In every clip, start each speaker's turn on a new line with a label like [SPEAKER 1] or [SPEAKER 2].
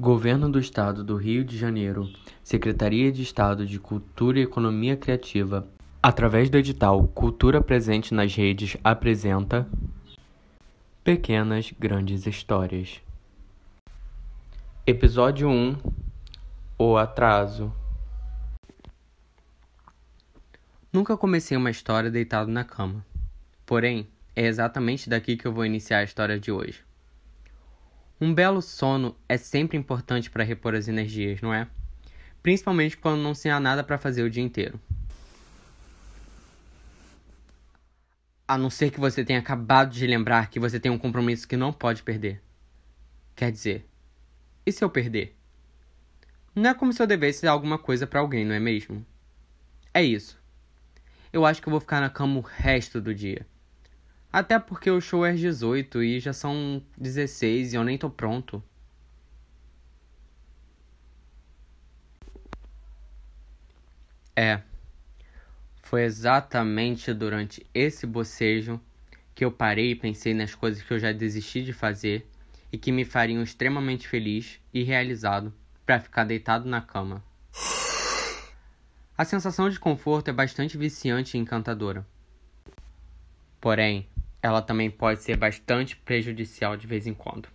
[SPEAKER 1] Governo do Estado do Rio de Janeiro, Secretaria de Estado de Cultura e Economia Criativa, através do edital Cultura Presente nas Redes, apresenta Pequenas Grandes Histórias. Episódio 1: O Atraso. Nunca comecei uma história deitado na cama. Porém, é exatamente daqui que eu vou iniciar a história de hoje. Um belo sono é sempre importante para repor as energias, não é? Principalmente quando não se há nada para fazer o dia inteiro. A não ser que você tenha acabado de lembrar que você tem um compromisso que não pode perder. Quer dizer, e se eu perder? Não é como se eu devesse alguma coisa para alguém, não é mesmo? É isso. Eu acho que eu vou ficar na cama o resto do dia. Até porque o show é às 18 e já são 16 e eu nem tô pronto. Foi exatamente durante esse bocejo que eu parei e pensei nas coisas que eu já desisti de fazer e que me fariam extremamente feliz e realizado para ficar deitado na cama. A sensação de conforto é bastante viciante e encantadora. Porém, ela também pode ser bastante prejudicial de vez em quando.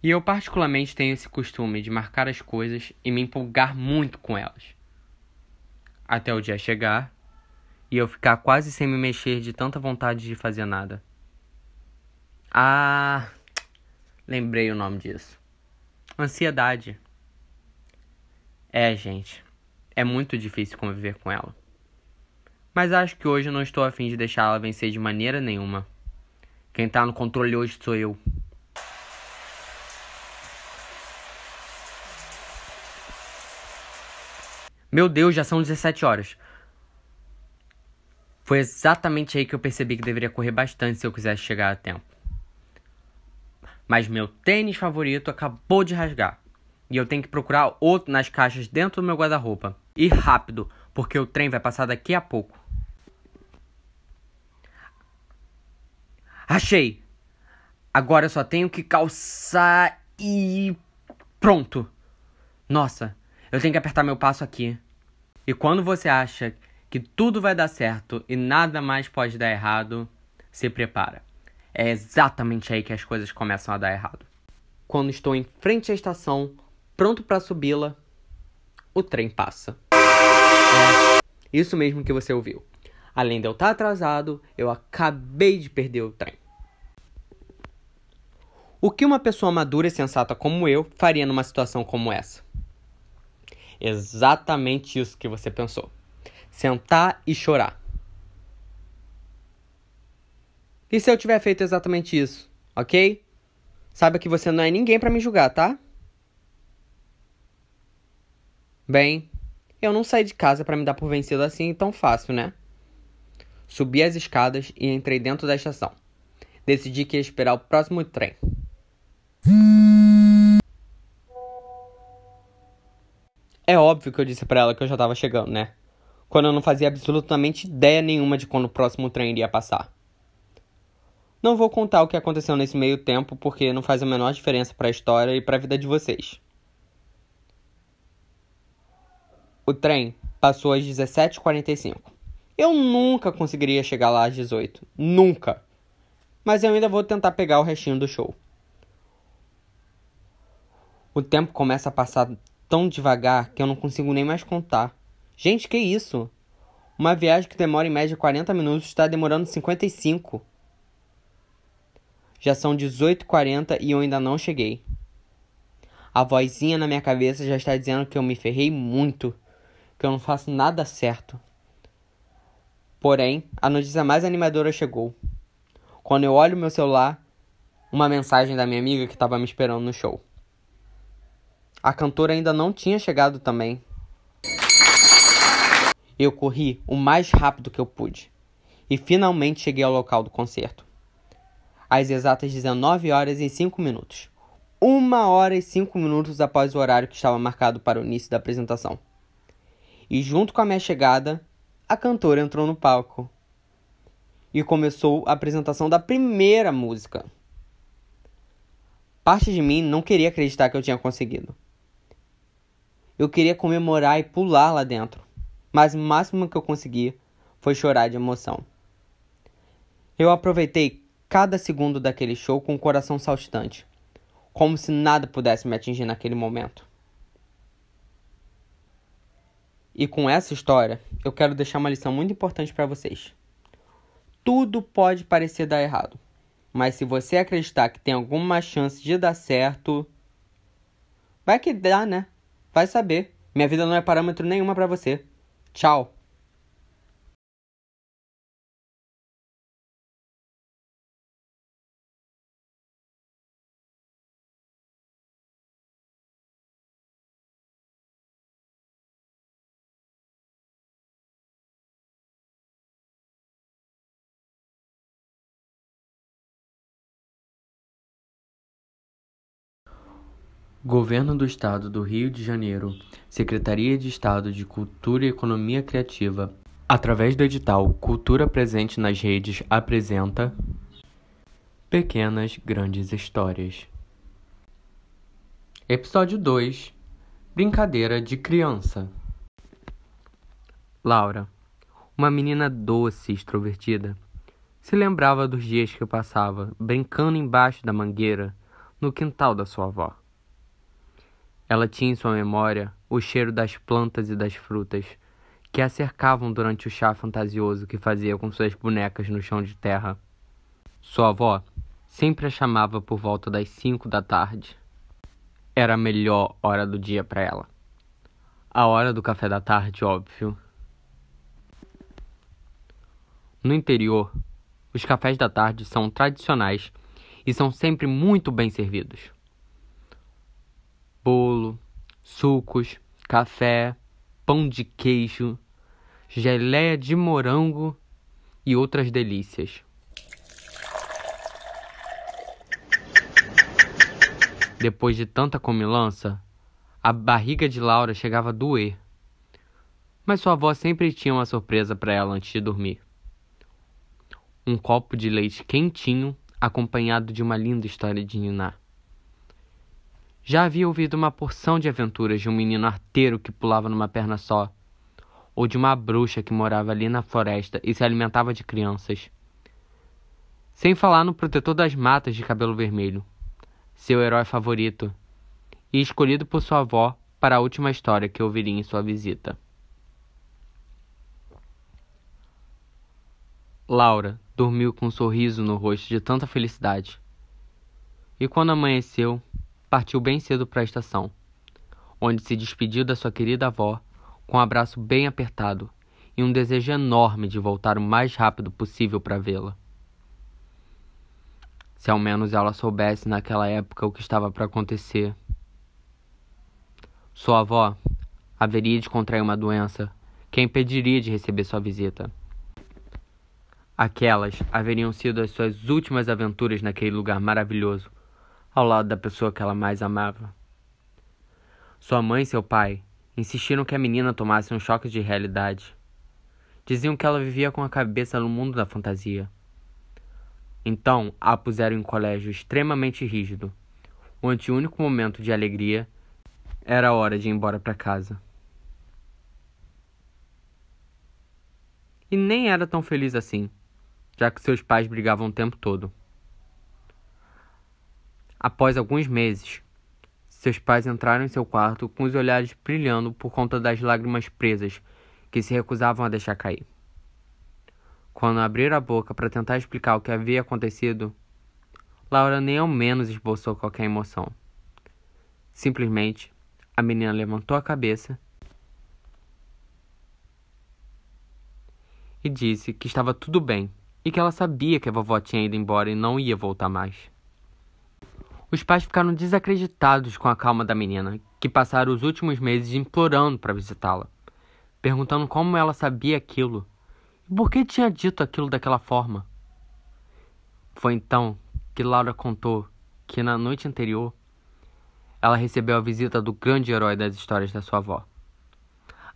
[SPEAKER 1] E eu particularmente tenho esse costume de marcar as coisas e me empolgar muito com elas. Até o dia chegar e eu ficar quase sem me mexer de tanta vontade de fazer nada. Lembrei o nome disso. Ansiedade. Gente, é muito difícil conviver com ela. Mas acho que hoje eu não estou a fim de deixar ela vencer de maneira nenhuma. Quem tá no controle hoje sou eu. Meu Deus, já são 17 horas. Foi exatamente aí que eu percebi que deveria correr bastante se eu quisesse chegar a tempo. Mas meu tênis favorito acabou de rasgar. E eu tenho que procurar outro nas caixas dentro do meu guarda-roupa. E rápido, porque o trem vai passar daqui a pouco. Achei! Agora eu só tenho que calçar e... pronto! Nossa, eu tenho que apertar meu passo aqui. E quando você acha que tudo vai dar certo e nada mais pode dar errado, se prepara. É exatamente aí que as coisas começam a dar errado. Quando estou em frente à estação, pronto para subi-la, o trem passa. Isso mesmo que você ouviu. Além de eu estar atrasado, eu acabei de perder o trem. O que uma pessoa madura e sensata como eu faria numa situação como essa? Exatamente isso que você pensou. Sentar e chorar. E se eu tiver feito exatamente isso, ok? Saiba que você não é ninguém pra me julgar, tá? Bem, eu não saí de casa pra me dar por vencido assim tão fácil, né? Subi as escadas e entrei dentro da estação. Decidi que ia esperar o próximo trem. É óbvio que eu disse pra ela que eu já tava chegando, né? Quando eu não fazia absolutamente ideia nenhuma de quando o próximo trem iria passar. Não vou contar o que aconteceu nesse meio tempo, porque não faz a menor diferença pra história e pra vida de vocês. O trem passou às 17h45. Eu nunca conseguiria chegar lá às 18. Nunca! Mas eu ainda vou tentar pegar o restinho do show. O tempo começa a passar tão devagar que eu não consigo nem mais contar. Gente, que isso? Uma viagem que demora em média 40 minutos está demorando 55. Já são 18h40 e eu ainda não cheguei. A vozinha na minha cabeça já está dizendo que eu me ferrei muito, que eu não faço nada certo. Porém, a notícia mais animadora chegou. Quando eu olho meu celular, uma mensagem da minha amiga que estava me esperando no show. A cantora ainda não tinha chegado também. Eu corri o mais rápido que eu pude. E finalmente cheguei ao local do concerto. Às exatas 19h05. 1h05 após o horário que estava marcado para o início da apresentação. E junto com a minha chegada, a cantora entrou no palco. E começou a apresentação da primeira música. Parte de mim não queria acreditar que eu tinha conseguido. Eu queria comemorar e pular lá dentro, mas o máximo que eu consegui foi chorar de emoção. Eu aproveitei cada segundo daquele show com o coração saltitante, como se nada pudesse me atingir naquele momento. E com essa história, eu quero deixar uma lição muito importante para vocês. Tudo pode parecer dar errado, mas se você acreditar que tem alguma chance de dar certo, vai que dá, né? Vai saber. Minha vida não é parâmetro nenhuma para você. Tchau. Governo do Estado do Rio de Janeiro, Secretaria de Estado de Cultura e Economia Criativa, através do edital Cultura Presente nas Redes, apresenta Pequenas Grandes Histórias. Episódio 2. Brincadeira de criança. Laura, uma menina doce e extrovertida, se lembrava dos dias que passava brincando embaixo da mangueira no quintal da sua avó. Ela tinha em sua memória o cheiro das plantas e das frutas que a cercavam durante o chá fantasioso que fazia com suas bonecas no chão de terra. Sua avó sempre a chamava por volta das 5 da tarde. Era a melhor hora do dia para ela. A hora do café da tarde, óbvio. No interior, os cafés da tarde são tradicionais e são sempre muito bem servidos. Bolo, sucos, café, pão de queijo, geleia de morango e outras delícias. Depois de tanta comilança, a barriga de Laura chegava a doer. Mas sua avó sempre tinha uma surpresa para ela antes de dormir. Um copo de leite quentinho, acompanhado de uma linda história de niná. Já havia ouvido uma porção de aventuras de um menino arteiro que pulava numa perna só, ou de uma bruxa que morava ali na floresta e se alimentava de crianças. Sem falar no protetor das matas de cabelo vermelho, seu herói favorito, e escolhido por sua avó para a última história que ouviria em sua visita. Laura dormiu com um sorriso no rosto de tanta felicidade. E quando amanheceu, partiu bem cedo para a estação, onde se despediu da sua querida avó com um abraço bem apertado e um desejo enorme de voltar o mais rápido possível para vê-la. Se ao menos ela soubesse naquela época o que estava para acontecer. Sua avó haveria de contrair uma doença que a impediria de receber sua visita. Aquelas haveriam sido as suas últimas aventuras naquele lugar maravilhoso, ao lado da pessoa que ela mais amava. Sua mãe e seu pai insistiram que a menina tomasse um choque de realidade. Diziam que ela vivia com a cabeça no mundo da fantasia. Então a puseram em um colégio extremamente rígido, onde o único momento de alegria era a hora de ir embora para casa. E nem era tão feliz assim, já que seus pais brigavam o tempo todo. Após alguns meses, seus pais entraram em seu quarto com os olhares brilhando por conta das lágrimas presas que se recusavam a deixar cair. Quando abriram a boca para tentar explicar o que havia acontecido, Laura nem ao menos esboçou qualquer emoção. Simplesmente, a menina levantou a cabeça e disse que estava tudo bem e que ela sabia que a vovó tinha ido embora e não ia voltar mais. Os pais ficaram desacreditados com a calma da menina, que passaram os últimos meses implorando para visitá-la, perguntando como ela sabia aquilo e por que tinha dito aquilo daquela forma. Foi então que Laura contou que na noite anterior ela recebeu a visita do grande herói das histórias da sua avó.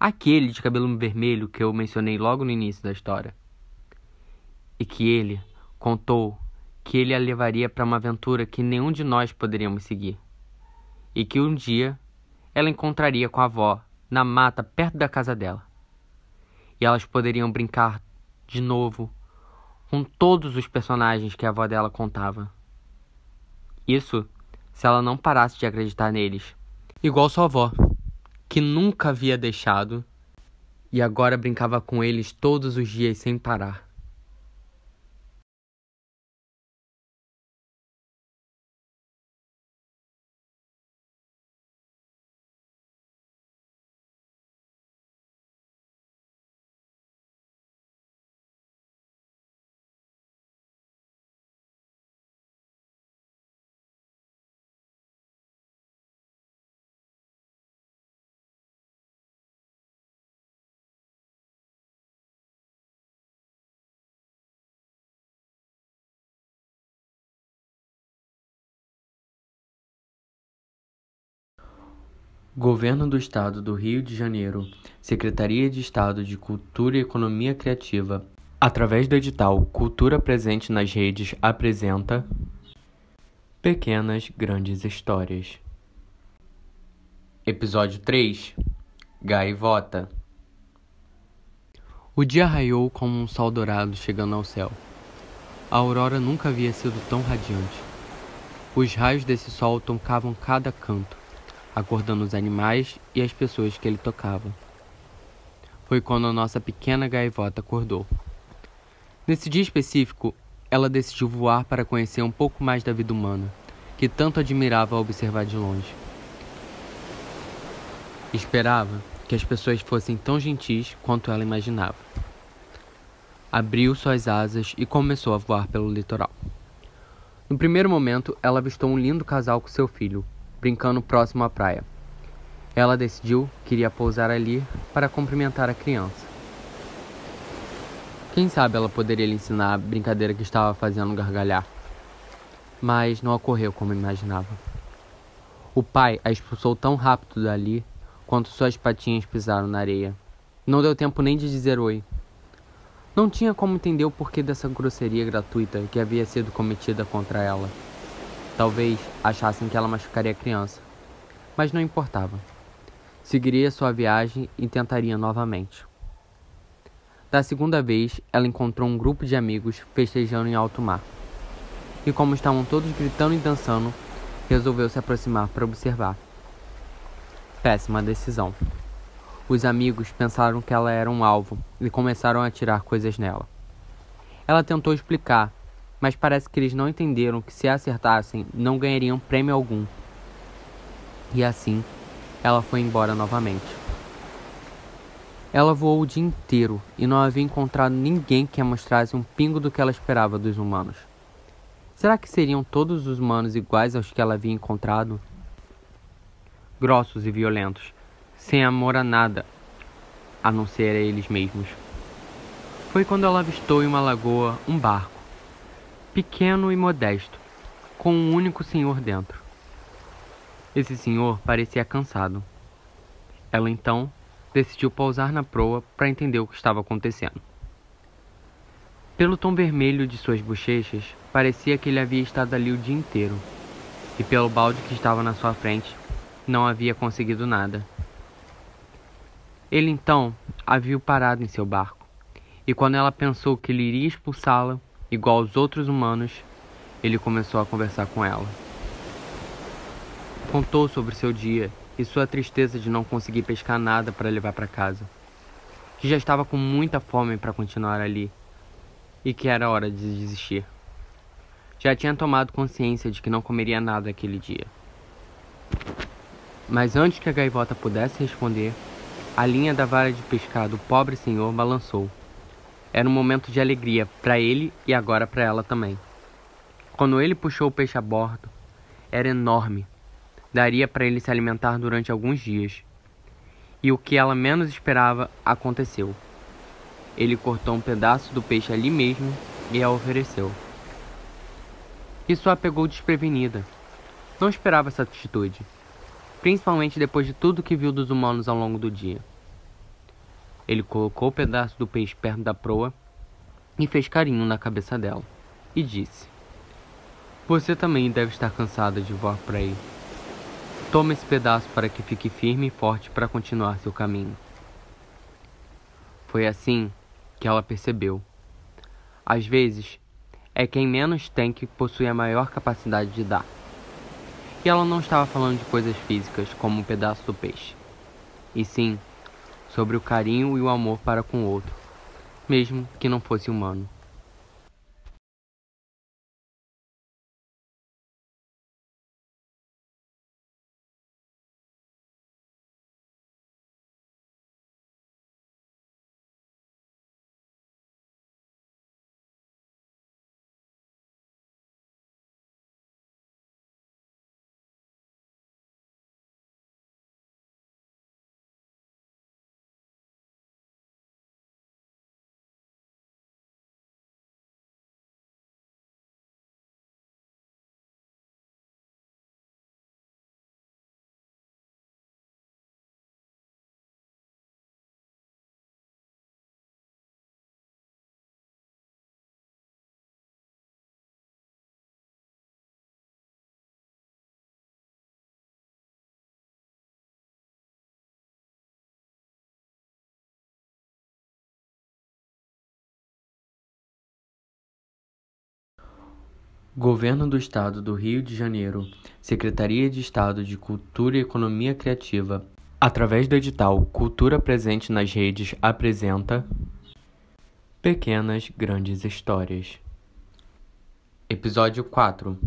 [SPEAKER 1] Aquele de cabelo vermelho que eu mencionei logo no início da história. E que ele contou que ele a levaria para uma aventura que nenhum de nós poderíamos seguir. E que um dia ela encontraria com a avó na mata perto da casa dela. E elas poderiam brincar de novo com todos os personagens que a avó dela contava. Isso se ela não parasse de acreditar neles. Igual sua avó, que nunca havia deixado e agora brincava com eles todos os dias sem parar. Governo do Estado do Rio de Janeiro, Secretaria de Estado de Cultura e Economia Criativa, através do edital Cultura Presente nas Redes, apresenta Pequenas Grandes Histórias. Episódio 3 Gaivota. O dia raiou como um sol dourado chegando ao céu. A aurora nunca havia sido tão radiante. Os raios desse sol tocavam cada canto, acordando os animais e as pessoas que ele tocava. Foi quando a nossa pequena gaivota acordou. Nesse dia específico, ela decidiu voar para conhecer um pouco mais da vida humana, que tanto admirava ao observar de longe. Esperava que as pessoas fossem tão gentis quanto ela imaginava. Abriu suas asas e começou a voar pelo litoral. No primeiro momento, ela avistou um lindo casal com seu filho, brincando próximo à praia. Ela decidiu que iria pousar ali para cumprimentar a criança. Quem sabe ela poderia lhe ensinar a brincadeira que estava fazendo gargalhar. Mas não ocorreu como imaginava. O pai a expulsou tão rápido dali quanto suas patinhas pisaram na areia. Não deu tempo nem de dizer oi. Não tinha como entender o porquê dessa grosseria gratuita que havia sido cometida contra ela. Talvez achassem que ela machucaria a criança, mas não importava. Seguiria sua viagem e tentaria novamente. Da segunda vez, ela encontrou um grupo de amigos festejando em alto mar. E como estavam todos gritando e dançando, resolveu se aproximar para observar. Péssima decisão. Os amigos pensaram que ela era um alvo e começaram a atirar coisas nela. Ela tentou explicar, mas parece que eles não entenderam que se acertassem, não ganhariam prêmio algum. E assim, ela foi embora novamente. Ela voou o dia inteiro e não havia encontrado ninguém que a mostrasse um pingo do que ela esperava dos humanos. Será que seriam todos os humanos iguais aos que ela havia encontrado? Grossos e violentos, sem amor a nada, a não ser a eles mesmos. Foi quando ela avistou em uma lagoa um barco, pequeno e modesto, com um único senhor dentro. Esse senhor parecia cansado. Ela então decidiu pousar na proa para entender o que estava acontecendo. Pelo tom vermelho de suas bochechas, parecia que ele havia estado ali o dia inteiro, e pelo balde que estava na sua frente, não havia conseguido nada. Ele então a viu parada em seu barco, e quando ela pensou que ele iria expulsá-la, igual aos outros humanos, ele começou a conversar com ela. Contou sobre seu dia e sua tristeza de não conseguir pescar nada para levar para casa, que já estava com muita fome para continuar ali e que era hora de desistir. Já tinha tomado consciência de que não comeria nada aquele dia. Mas antes que a gaivota pudesse responder, a linha da vara de pescar do pobre senhor balançou. Era um momento de alegria para ele e agora para ela também. Quando ele puxou o peixe a bordo, era enorme. Daria para ele se alimentar durante alguns dias. E o que ela menos esperava aconteceu. Ele cortou um pedaço do peixe ali mesmo e a ofereceu. Isso a pegou desprevenida. Não esperava essa atitude, principalmente depois de tudo que viu dos humanos ao longo do dia. Ele colocou o pedaço do peixe perto da proa e fez carinho na cabeça dela, e disse: Você também deve estar cansada de voar por aí. Toma esse pedaço para que fique firme e forte para continuar seu caminho. Foi assim que ela percebeu. Às vezes, é quem menos tem que possui a maior capacidade de dar. E ela não estava falando de coisas físicas, como um pedaço do peixe, e sim sobre o carinho e o amor para com o outro, mesmo que não fosse humano. Governo do Estado do Rio de Janeiro, Secretaria de Estado de Cultura e Economia Criativa, através do edital Cultura Presente nas Redes, apresenta Pequenas Grandes Histórias. Episódio 4.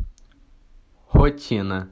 [SPEAKER 1] Rotina.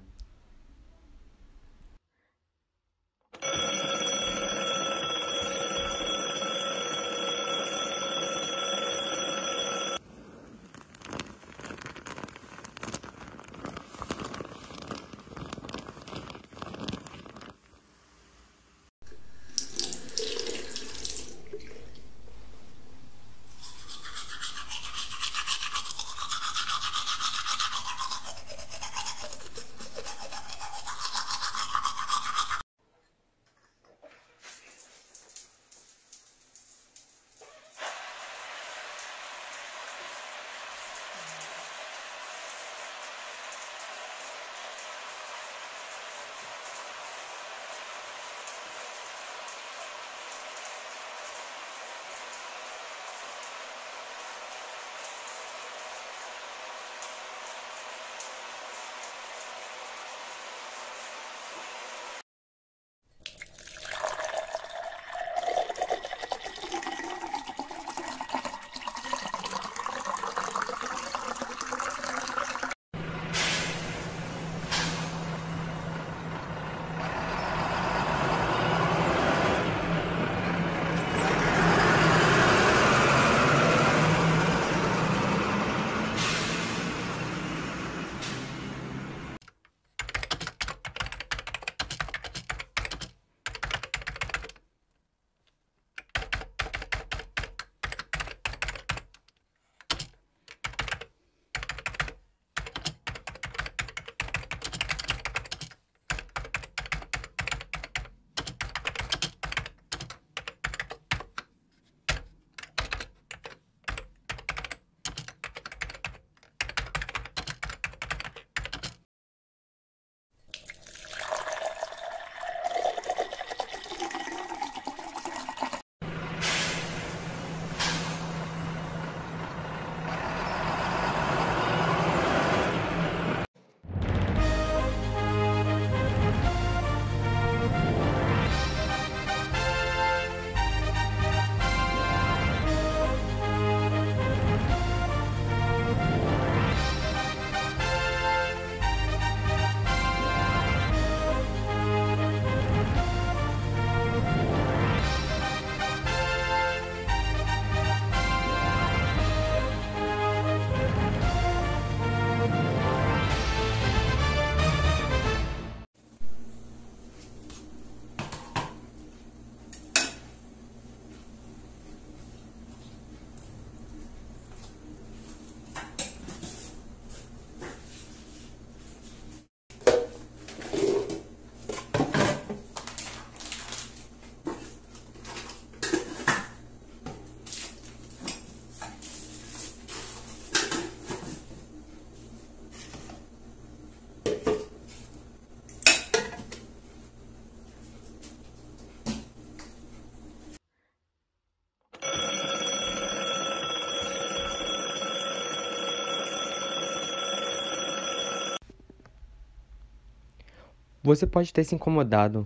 [SPEAKER 1] Você pode ter se incomodado,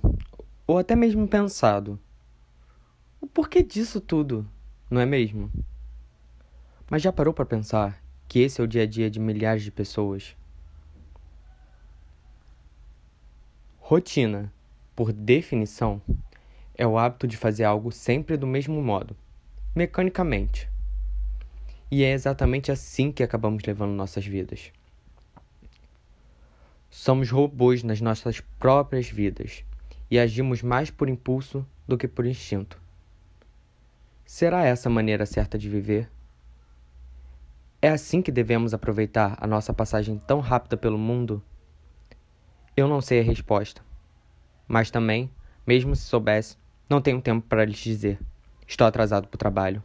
[SPEAKER 1] ou até mesmo pensado, o porquê disso tudo, não é mesmo? Mas já parou para pensar que esse é o dia a dia de milhares de pessoas? Rotina, por definição, é o hábito de fazer algo sempre do mesmo modo, mecanicamente. E é exatamente assim que acabamos levando nossas vidas. Somos robôs nas nossas próprias vidas e agimos mais por impulso do que por instinto. Será essa a maneira certa de viver? É assim que devemos aproveitar a nossa passagem tão rápida pelo mundo? Eu não sei a resposta. Mas também, mesmo se soubesse, não tenho tempo para lhes dizer. Estou atrasado para o trabalho.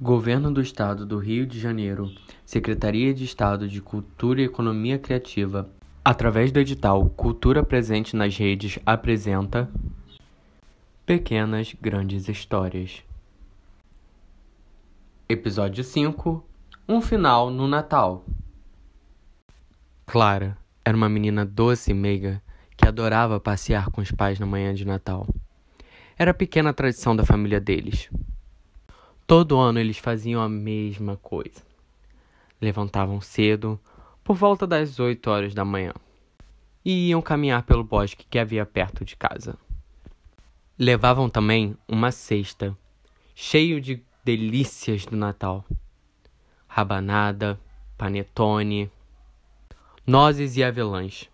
[SPEAKER 1] Governo do Estado do Rio de Janeiro, Secretaria de Estado de Cultura e Economia Criativa, através do edital Cultura Presente nas Redes, apresenta Pequenas Grandes Histórias. Episódio 5. Um final no Natal. Clara era uma menina doce e meiga que adorava passear com os pais na manhã de Natal. Era a pequena tradição da família deles. Todo ano eles faziam a mesma coisa. Levantavam cedo, por volta das 8 horas da manhã, e iam caminhar pelo bosque que havia perto de casa. Levavam também uma cesta, cheio de delícias do Natal. Rabanada, panetone, nozes e avelãs.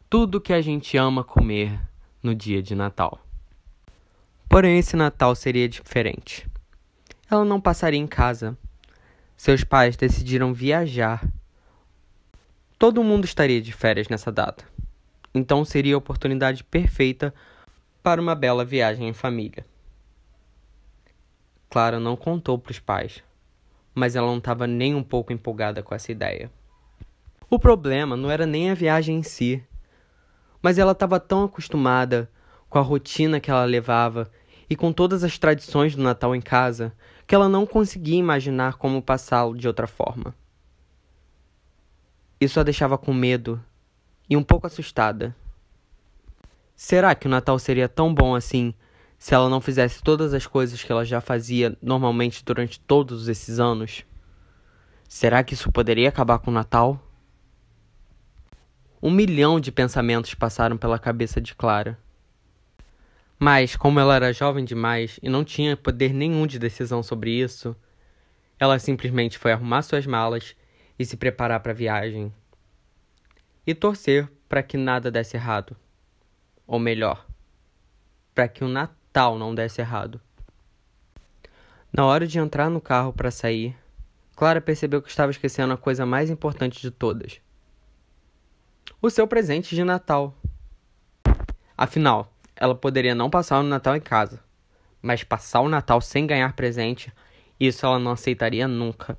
[SPEAKER 1] Tudo que a gente ama comer no dia de Natal. Porém, esse Natal seria diferente. Ela não passaria em casa. Seus pais decidiram viajar. Todo mundo estaria de férias nessa data. Então seria a oportunidade perfeita para uma bela viagem em família. Clara não contou para os pais, mas ela não estava nem um pouco empolgada com essa ideia. O problema não era nem a viagem em si, mas ela estava tão acostumada com a rotina que ela levava e com todas as tradições do Natal em casa, que ela não conseguia imaginar como passá-lo de outra forma. Isso a deixava com medo e um pouco assustada. Será que o Natal seria tão bom assim se ela não fizesse todas as coisas que ela já fazia normalmente durante todos esses anos? Será que isso poderia acabar com o Natal? 1 milhão de pensamentos passaram pela cabeça de Clara. Mas, como ela era jovem demais e não tinha poder nenhum de decisão sobre isso, ela simplesmente foi arrumar suas malas e se preparar para a viagem. E torcer para que nada desse errado. Ou melhor, para que o Natal não desse errado. Na hora de entrar no carro para sair, Clara percebeu que estava esquecendo a coisa mais importante de todas. o seu presente de Natal. Afinal, ela poderia não passar o Natal em casa, mas passar o Natal sem ganhar presente, isso ela não aceitaria nunca.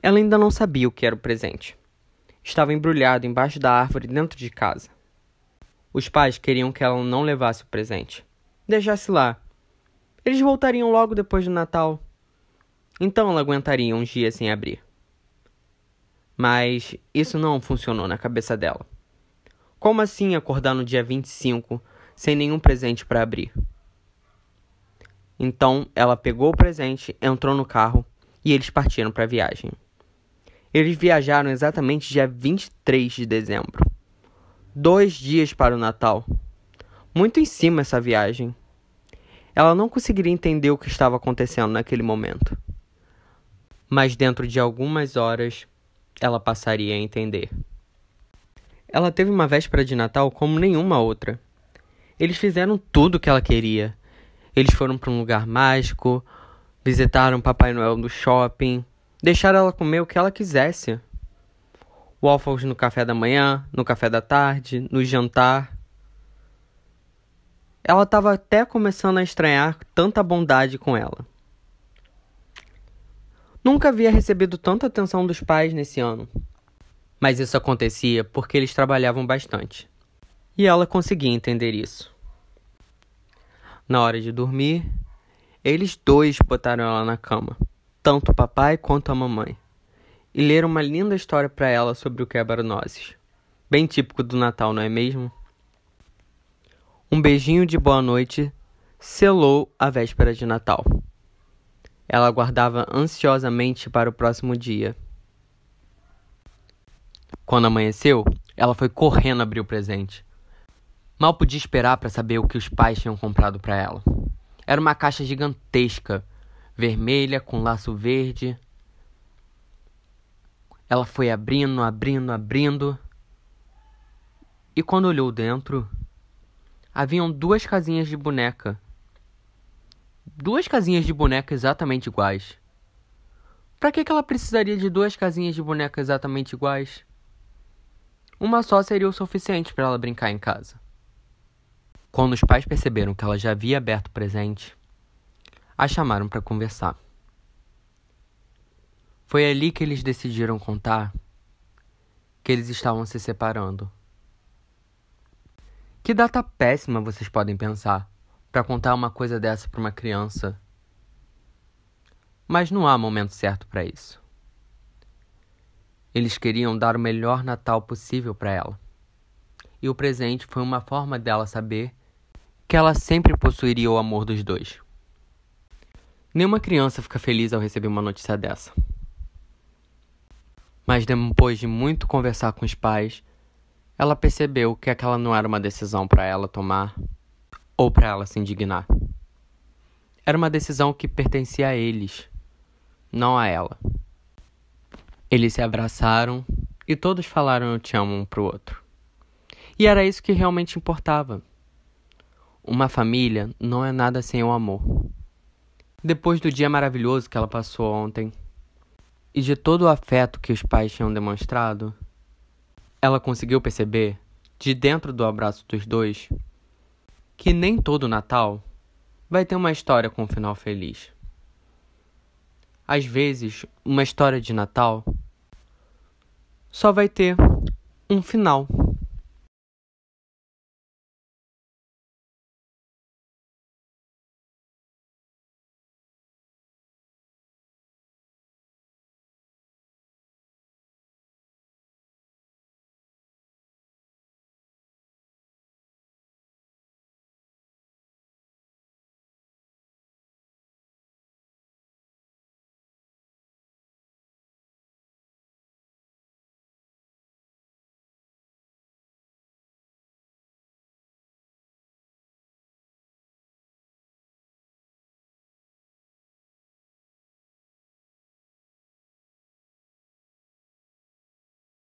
[SPEAKER 1] Ela ainda não sabia o que era o presente. Estava embrulhado embaixo da árvore dentro de casa. Os pais queriam que ela não levasse o presente. Deixasse lá. Eles voltariam logo depois do Natal. Então ela aguentaria uns dias sem abrir. Mas isso não funcionou na cabeça dela. Como assim acordar no dia 25 sem nenhum presente para abrir? Então ela pegou o presente, entrou no carro e eles partiram para a viagem. Eles viajaram exatamente dia 23 de dezembro. 2 dias para o Natal. Muito em cima essa viagem. Ela não conseguiria entender o que estava acontecendo naquele momento. Mas dentro de algumas horas, ela passaria a entender. Ela teve uma véspera de Natal como nenhuma outra. Eles fizeram tudo o que ela queria. Eles foram para um lugar mágico, visitaram Papai Noel no shopping, deixaram ela comer o que ela quisesse. Waffles no café da manhã, no café da tarde, no jantar. Ela estava até começando a estranhar tanta bondade com ela. Nunca havia recebido tanta atenção dos pais nesse ano. Mas isso acontecia porque eles trabalhavam bastante. E ela conseguia entender isso. Na hora de dormir, eles dois botaram ela na cama, tanto o papai quanto a mamãe, e leram uma linda história para ela sobre o quebra-nozes. Bem típico do Natal, não é mesmo? Um beijinho de boa noite selou a véspera de Natal. Ela aguardava ansiosamente para o próximo dia. Quando amanheceu, ela foi correndo abrir o presente. Mal podia esperar para saber o que os pais tinham comprado para ela. Era uma caixa gigantesca, vermelha com laço verde. Ela foi abrindo. E quando olhou dentro, haviam 2 casinhas de boneca. 2 casinhas de boneca exatamente iguais. Para que ela precisaria de 2 casinhas de boneca exatamente iguais? Uma só seria o suficiente para ela brincar em casa. Quando os pais perceberam que ela já havia aberto o presente, a chamaram para conversar. Foi ali que eles decidiram contar que eles estavam se separando. Que data péssima, vocês podem pensar, para contar uma coisa dessa para uma criança. Mas não há momento certo para isso. Eles queriam dar o melhor Natal possível para ela. E o presente foi uma forma dela saber que ela sempre possuiria o amor dos dois. Nenhuma criança fica feliz ao receber uma notícia dessa. Mas depois de muito conversar com os pais, ela percebeu que aquela não era uma decisão para ela tomar ou para ela se indignar. Era uma decisão que pertencia a eles, não a ela. Eles se abraçaram e todos falaram eu te amo um pro outro. E era isso que realmente importava. Uma família não é nada sem o amor. Depois do dia maravilhoso que ela passou ontem e de todo o afeto que os pais tinham demonstrado, ela conseguiu perceber, de dentro do abraço dos dois, que nem todo Natal vai ter uma história com um final feliz. Às vezes, uma história de Natal só vai ter um final.